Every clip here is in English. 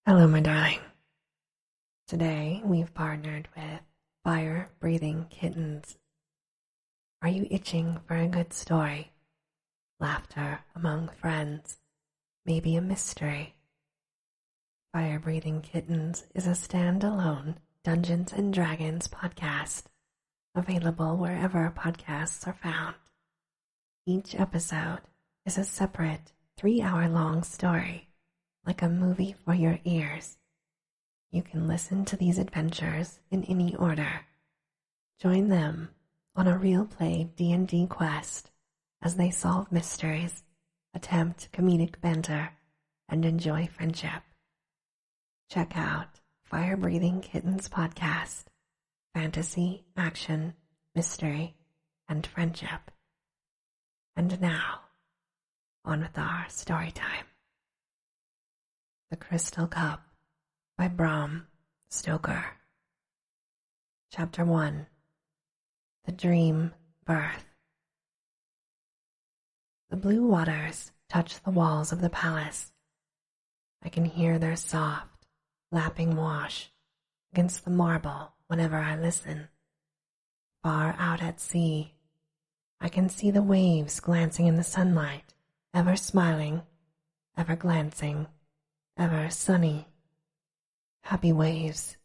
Hello, my darling. Today we've partnered with Fire-Breathing Kittens. Are you itching for a good story? Laughter among friends, maybe a mystery. Fire-Breathing Kittens is a standalone Dungeons & Dragons podcast, available wherever podcasts are found. Each episode is a separate 3-hour-long story, like a movie for your ears. You can listen to these adventures in any order. Join them on a real-play D&D quest as they solve mysteries, attempt comedic banter, and enjoy friendship. Check out Fire-Breathing Kittens podcast, fantasy, action, mystery, and friendship. And now, on with our story time. The Crystal Cup by BRAM, STOKER. Chapter 1. The Dream Birth. The blue waters touch the walls of the palace. I can hear their soft, lapping wash against the marble whenever I listen. Far out at sea, I can see the waves glancing in the sunlight, ever smiling, ever glancing, ever sunny. Happy waves,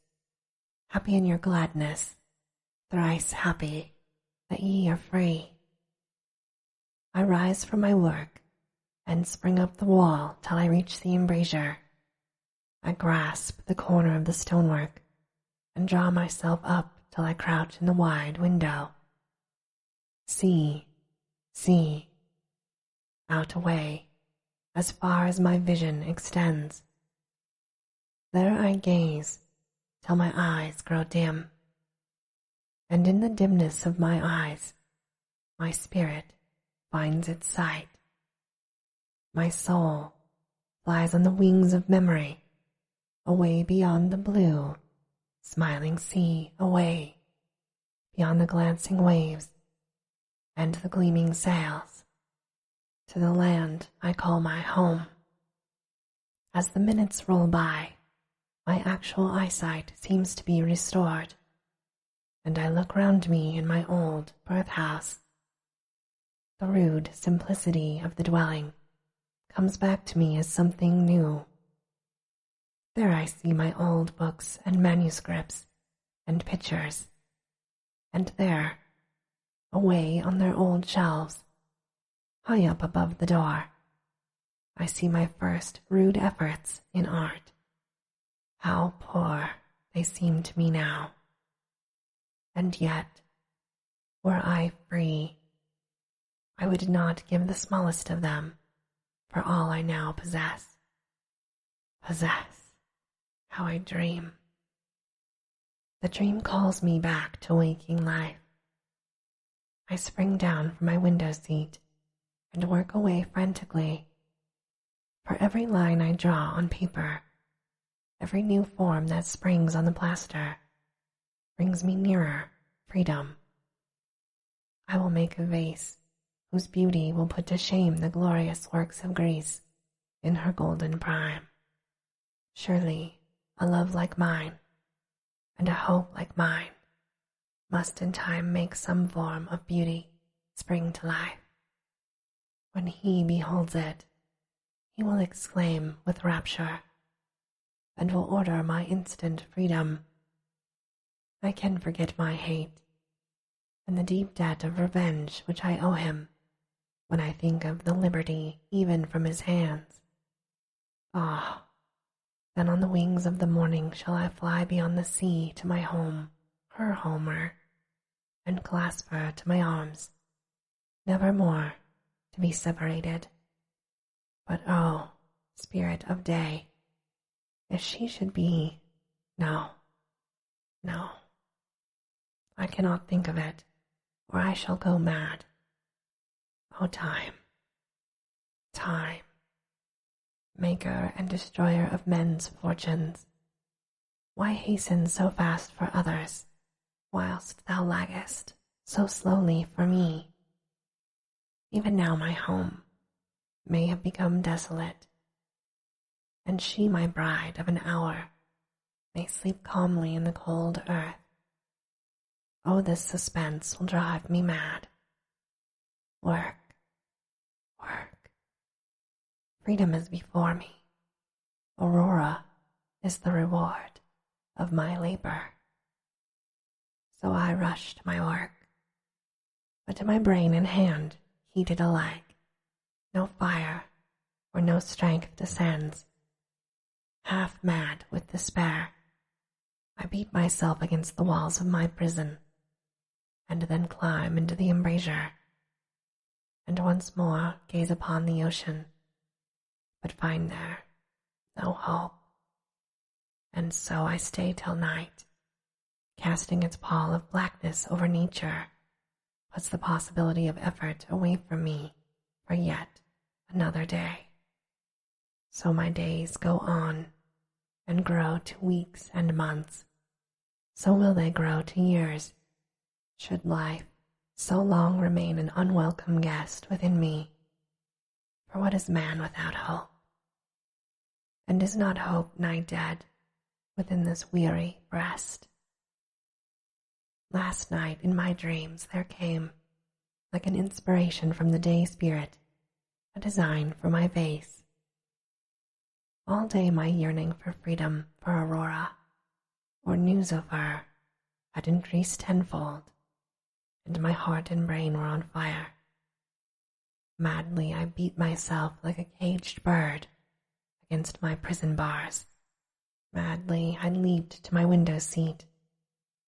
happy in your gladness, thrice happy that ye are free. I rise from my work and spring up the wall till I reach the embrasure. I grasp the corner of the stonework and draw myself up till I crouch in the wide window. See, out away, as far as my vision extends. There I gaze till my eyes grow dim, and in the dimness of my eyes, my spirit finds its sight. My soul flies on the wings of memory, away beyond the blue, smiling sea, away beyond the glancing waves and the gleaming sails, to the land I call my home. As the minutes roll by, my actual eyesight seems to be restored, and I look round me in my old birth house. The rude simplicity of the dwelling comes back to me as something new. There I see my old books and manuscripts and pictures, and there, away on their old shelves, high up above the door, I see my first rude efforts in art. How poor they seem to me now. And yet, were I free, I would not give the smallest of them for all I now possess. Possess, how I dream. The dream calls me back to waking life. I spring down from my window seat and work away frantically. For every line I draw on paper, every new form that springs on the plaster, brings me nearer freedom. I will make a vase whose beauty will put to shame the glorious works of Greece in her golden prime. Surely a love like mine and a hope like mine must in time make some form of beauty spring to life. When he beholds it, he will exclaim with rapture, and will order my instant freedom. I can forget my hate and the deep debt of revenge which I owe him when I think of the liberty even from his hands. Ah, then on the wings of the morning shall I fly beyond the sea to my home, her homer, and clasp her to my arms, never more to be separated. But oh, spirit of day, if she should be, no, I cannot think of it, or I shall go mad. Oh, time, maker and destroyer of men's fortunes, why hasten so fast for others, whilst thou laggest so slowly for me? Even now my home may have become desolate, and she my bride of an hour may sleep calmly in the cold earth. Oh, this suspense will drive me mad. Work, work. Freedom is before me. Aurora is the reward of my labor. So I rush to my work, but to my brain and hand, heated alike, no fire or no strength descends. Half mad with despair, I beat myself against the walls of my prison, and then climb into the embrasure, and once more gaze upon the ocean, but find there no hope. And so I stay till night, casting its pall of blackness over nature, puts the possibility of effort away from me for yet another day. So my days go on and grow to weeks and months. So will they grow to years, should life so long remain an unwelcome guest within me. For what is man without hope? And is not hope nigh dead within this weary breast? Last night in my dreams there came, like an inspiration from the day spirit, a design for my vase. All day my yearning for freedom, for Aurora, or news of her, had increased tenfold, and my heart and brain were on fire. Madly I beat myself like a caged bird against my prison bars. Madly I leaped to my window seat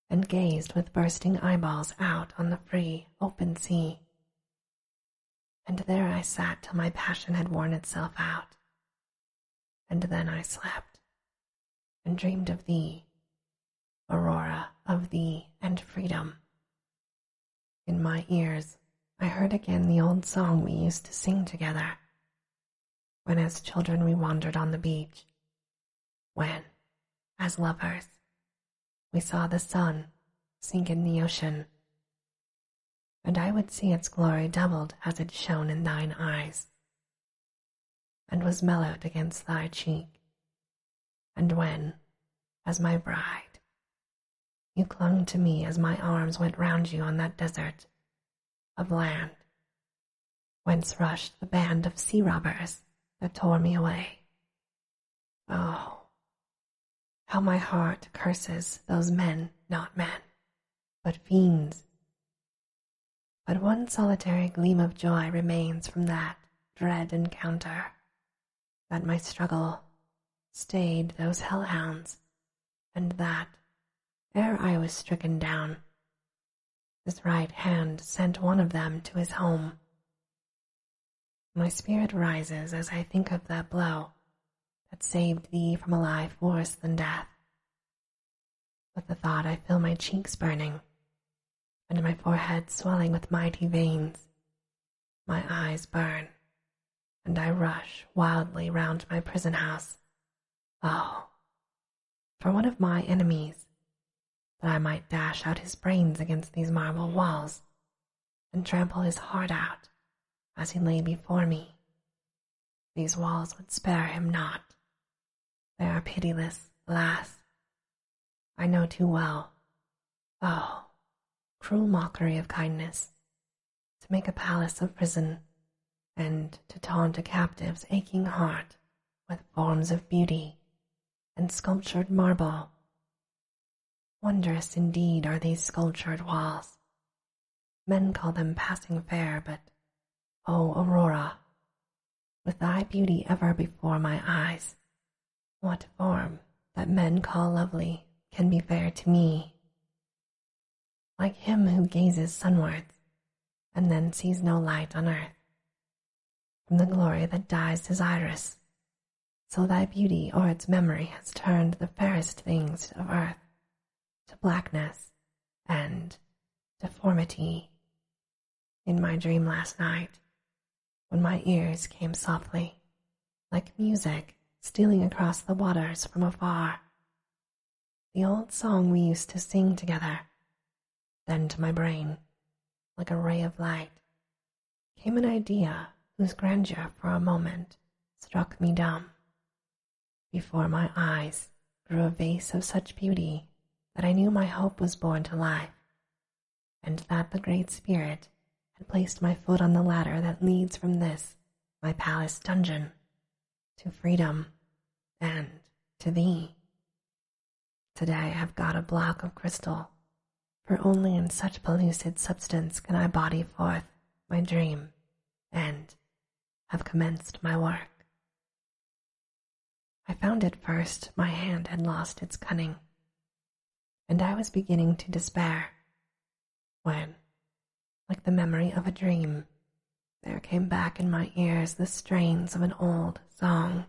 and gazed with bursting eyeballs out on the free, open sea. And there I sat till my passion had worn itself out. And then I slept and dreamed of thee, Aurora, of thee and freedom. In my ears I heard again the old song we used to sing together, when as children we wandered on the beach, when, as lovers, we saw the sun sink in the ocean, and I would see its glory doubled as it shone in thine eyes, and was mellowed against thy cheek, and when, as my bride, you clung to me as my arms went round you on that desert of land, whence rushed the band of sea robbers that tore me away. Oh, how my heart curses those men, not men, but fiends. But one solitary gleam of joy remains from that dread encounter, that my struggle stayed those hellhounds, and that, ere I was stricken down, his right hand sent one of them to his home. My spirit rises as I think of that blow that saved thee from a life worse than death. With the thought I feel my cheeks burning, and my forehead swelling with mighty veins. My eyes burn, and I rush wildly round my prison house. Oh, for one of my enemies, that I might dash out his brains against these marble walls, and trample his heart out as he lay before me. These walls would spare him not. They are pitiless, alas. I know too well. Oh, cruel mockery of kindness, to make a palace of prison, and to taunt a captive's aching heart with forms of beauty and sculptured marble. Wondrous indeed are these sculptured walls. Men call them passing fair, but, O Aurora, with thy beauty ever before my eyes, what form that men call lovely can be fair to me? Like him who gazes sunwards, and then sees no light on earth, from the glory that dyes his iris, so thy beauty or its memory has turned the fairest things of earth to blackness and deformity. In my dream last night, when my ears came softly, like music stealing across the waters from afar, the old song we used to sing together, then to my brain, like a ray of light, came an idea whose grandeur for a moment struck me dumb. Before my eyes grew a vase of such beauty that I knew my hope was born to life, and that the Great Spirit had placed my foot on the ladder that leads from this, my palace dungeon, to freedom and to thee. Today I have got a block of crystal, for only in such pellucid substance can I body forth my dream and have commenced my work. I found at first my hand had lost its cunning, and I was beginning to despair, when, like the memory of a dream, there came back in my ears the strains of an old song.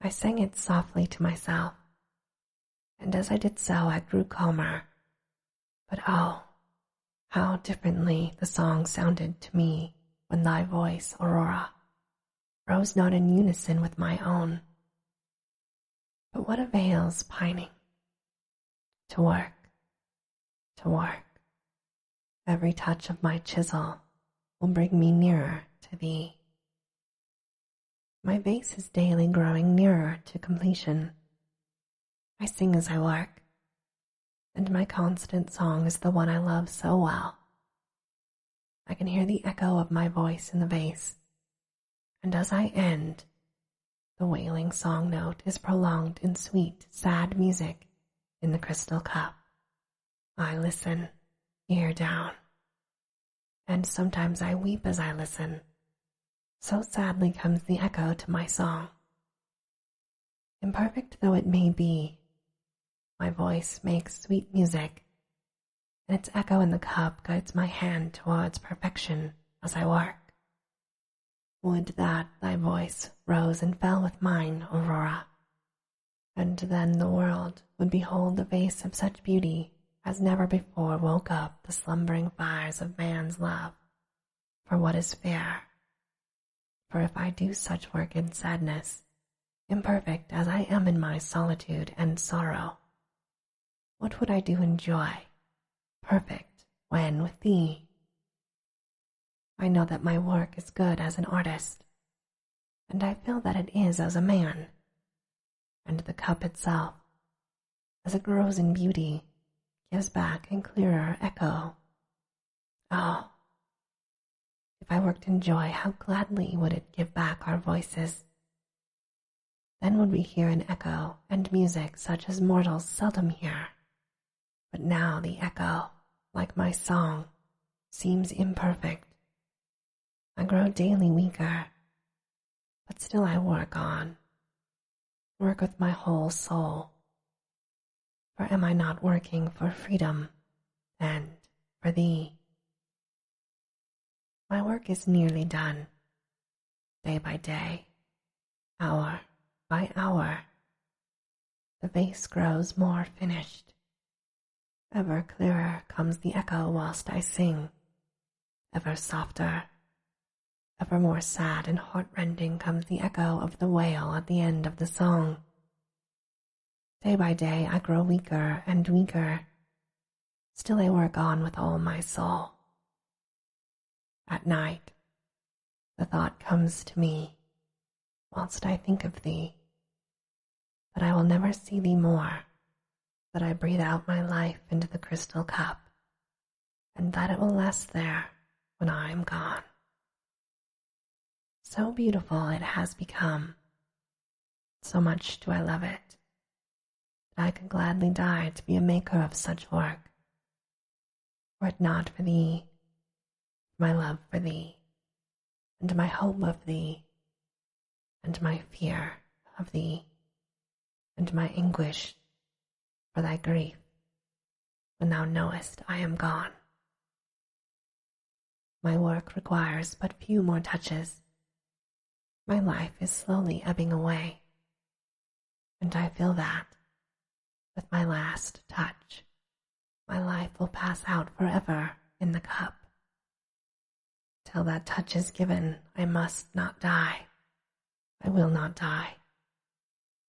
I sang it softly to myself, and as I did so I grew calmer. But oh, how differently the song sounded to me when thy voice, Aurora, rose not in unison with my own. But what avails pining? To work, to work. Every touch of my chisel will bring me nearer to thee. My vase is daily growing nearer to completion. I sing as I work, and my constant song is the one I love so well. I can hear the echo of my voice in the vase, and as I end, the wailing song note is prolonged in sweet, sad music in the crystal cup. I listen, ear down, and sometimes I weep as I listen. So sadly comes the echo to my song. Imperfect though it may be, my voice makes sweet music, and its echo in the cup guides my hand towards perfection as I work. Would that thy voice rose and fell with mine, Aurora, and then the world would behold a vase of such beauty as never before woke up the slumbering fires of man's love for what is fair. For if I do such work in sadness, imperfect as I am in my solitude and sorrow, what would I do in joy, perfect when with thee? I know that my work is good as an artist, and I feel that it is as a man, and the cup itself, as it grows in beauty, gives back a clearer echo. Oh, if I worked in joy, how gladly would it give back our voices. Then would we hear an echo and music such as mortals seldom hear. But now the echo, like my song, seems imperfect. I grow daily weaker, but still I work on, work with my whole soul. For am I not working for freedom and for thee? My work is nearly done, day by day, hour by hour. The vase grows more finished. Ever clearer comes the echo whilst I sing, ever softer, ever more sad and heart-rending comes the echo of the wail at the end of the song. Day by day I grow weaker and weaker, still I work on with all my soul. At night, the thought comes to me, whilst I think of thee, that I will never see thee more, that I breathe out my life into the crystal cup, and that it will rest there when I am gone. So beautiful it has become, so much do I love it, that I could gladly die to be a maker of such work, were it not for thee, my love for thee, and my hope of thee, and my fear of thee, and my anguish for thy grief, when thou knowest I am gone. My work requires but few more touches. My life is slowly ebbing away, and I feel that, with my last touch, my life will pass out forever in the cup. Till that touch is given, I must not die. I will not die.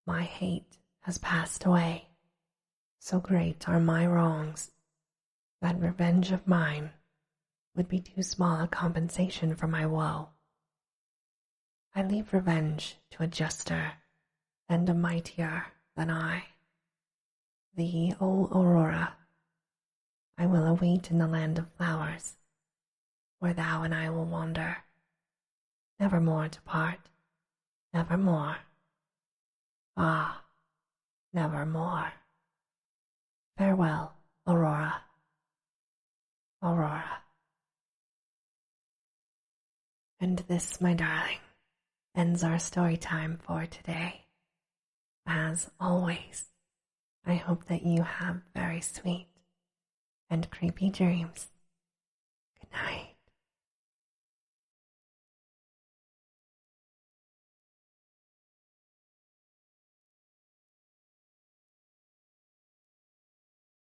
My hate has passed away. So great are my wrongs that revenge of mine would be too small a compensation for my woe. I leave revenge to a juster and mightier than I. Thee, O Aurora, I will await in the land of flowers, where thou and I will wander, nevermore to part, nevermore. Ah, nevermore. Farewell, Aurora, Aurora. And this, my darling, ends our story time for today. As always, I hope that you have very sweet and creepy dreams.